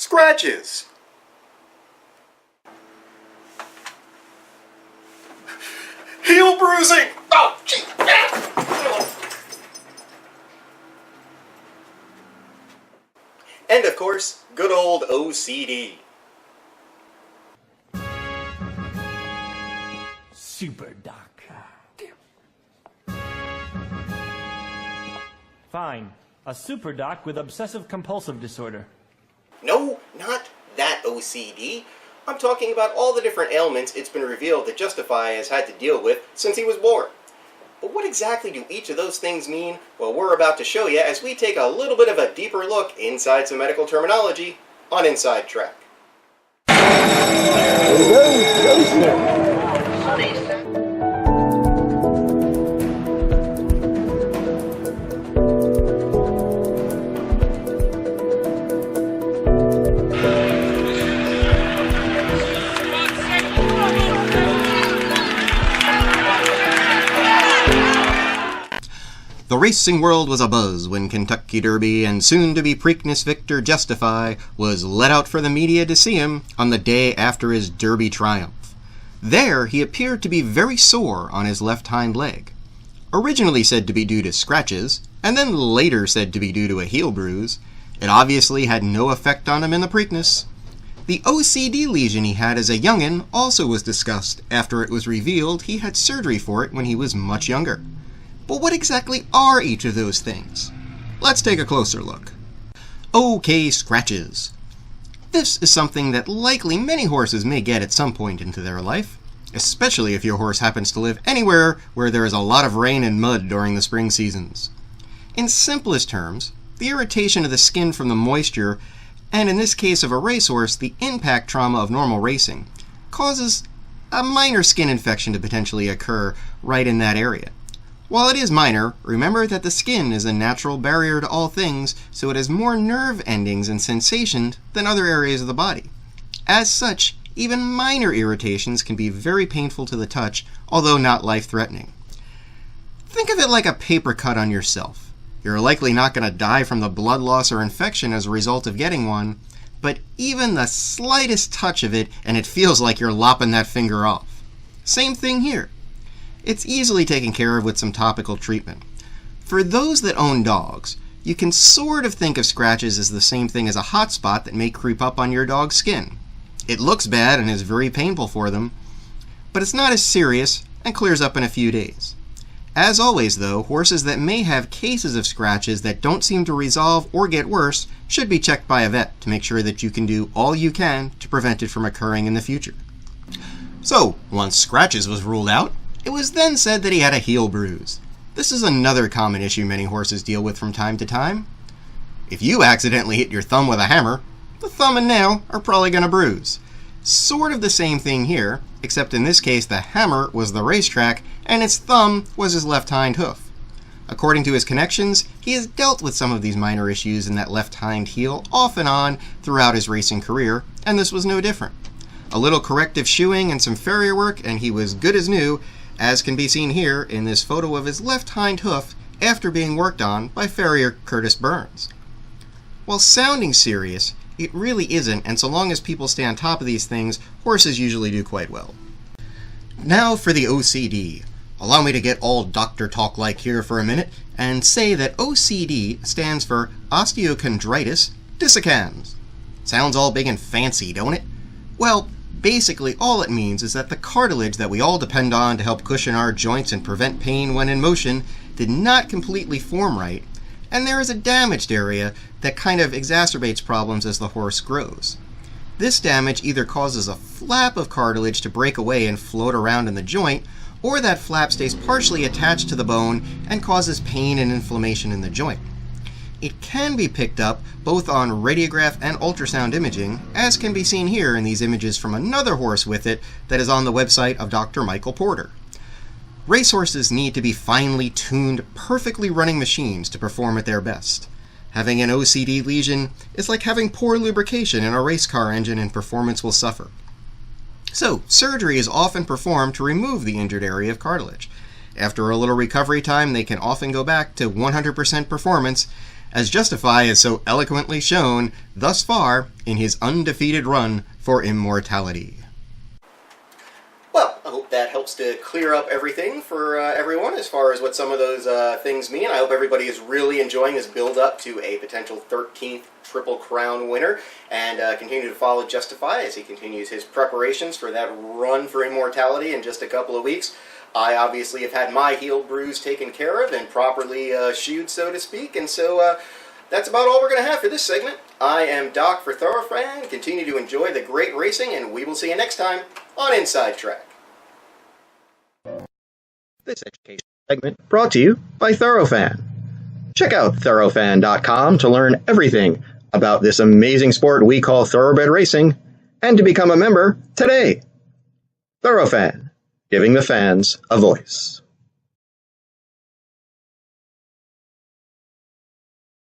Scratches. Heel bruising! Oh, gee! And of course, good old OCD. Super Doc. Fine. A super doc with obsessive compulsive disorder. No, not that OCD. I'm talking about all the different ailments it's been revealed that Justify has had to deal with since he was born. But what exactly do each of those things mean? Well, we're about to show you as we take a little bit of a deeper look inside some medical terminology on Inside Track. The racing world was abuzz when Kentucky Derby and soon-to-be Preakness victor Justify was let out for the media to see him on the day after his Derby triumph. There, he appeared to be very sore on his left hind leg. Originally said to be due to scratches, and then later said to be due to a heel bruise, it obviously had no effect on him in the Preakness. The OCD lesion he had as a young'un also was discussed after it was revealed he had surgery for it when he was much younger. But what exactly are each of those things? Let's take a closer look. Okay, scratches. This is something that likely many horses may get at some point into their life, especially if your horse happens to live anywhere where there is a lot of rain and mud during the spring seasons. In simplest terms, the irritation of the skin from the moisture, and in this case of a racehorse, the impact trauma of normal racing, causes a minor skin infection to potentially occur right in that area. While it is minor, remember that the skin is a natural barrier to all things, so it has more nerve endings and sensation than other areas of the body. As such, even minor irritations can be very painful to the touch, although not life-threatening. Think of it like a paper cut on yourself. You're likely not going to die from the blood loss or infection as a result of getting one, but even the slightest touch of it and it feels like you're lopping that finger off. Same thing here. It's easily taken care of with some topical treatment. For those that own dogs, you can sort of think of scratches as the same thing as a hot spot that may creep up on your dog's skin. It looks bad and is very painful for them, but it's not as serious and clears up in a few days. As always though, horses that may have cases of scratches that don't seem to resolve or get worse should be checked by a vet to make sure that you can do all you can to prevent it from occurring in the future. So, once scratches was ruled out, it was then said that he had a heel bruise. This is another common issue many horses deal with from time to time. If you accidentally hit your thumb with a hammer, the thumb and nail are probably going to bruise. Sort of the same thing here, except in this case the hammer was the racetrack and its thumb was his left hind hoof. According to his connections, he has dealt with some of these minor issues in that left hind heel off and on throughout his racing career, and this was no different. A little corrective shoeing and some farrier work and he was good as new, as can be seen here in this photo of his left hind hoof after being worked on by farrier Curtis Burns. While sounding serious, it really isn't, and so long as people stay on top of these things, horses usually do quite well. Now for the OCD. Allow me to get all doctor talk-like here for a minute and say that OCD stands for osteochondritis dissecans. Sounds all big and fancy, don't it? Well, basically, all it means is that the cartilage that we all depend on to help cushion our joints and prevent pain when in motion did not completely form right, and there is a damaged area that kind of exacerbates problems as the horse grows. This damage either causes a flap of cartilage to break away and float around in the joint, or that flap stays partially attached to the bone and causes pain and inflammation in the joint. It can be picked up both on radiograph and ultrasound imaging, as can be seen here in these images from another horse with it that is on the website of Dr. Michael Porter. Racehorses need to be finely tuned, perfectly running machines to perform at their best. Having an OCD lesion is like having poor lubrication in a race car engine and performance will suffer. So, surgery is often performed to remove the injured area of cartilage. After a little recovery time, they can often go back to 100% performance, as Justify has so eloquently shown thus far in his undefeated run for immortality. Well, I hope that helps to clear up everything for everyone as far as what some of those things mean. I hope everybody is really enjoying this build-up to a potential 13th Triple Crown winner, and continue to follow Justify as he continues his preparations for that run for immortality in just a couple of weeks. I obviously have had my heel bruise taken care of and properly shoed, so to speak, and so that's about all we're going to have for this segment. I am Doc for Thorofan. Continue to enjoy the great racing, and we will see you next time on Inside Track. This education segment brought to you by Thorofan. Check out Thorofan.com to learn everything about this amazing sport we call thoroughbred racing, and to become a member today. Thorofan, giving the fans a voice.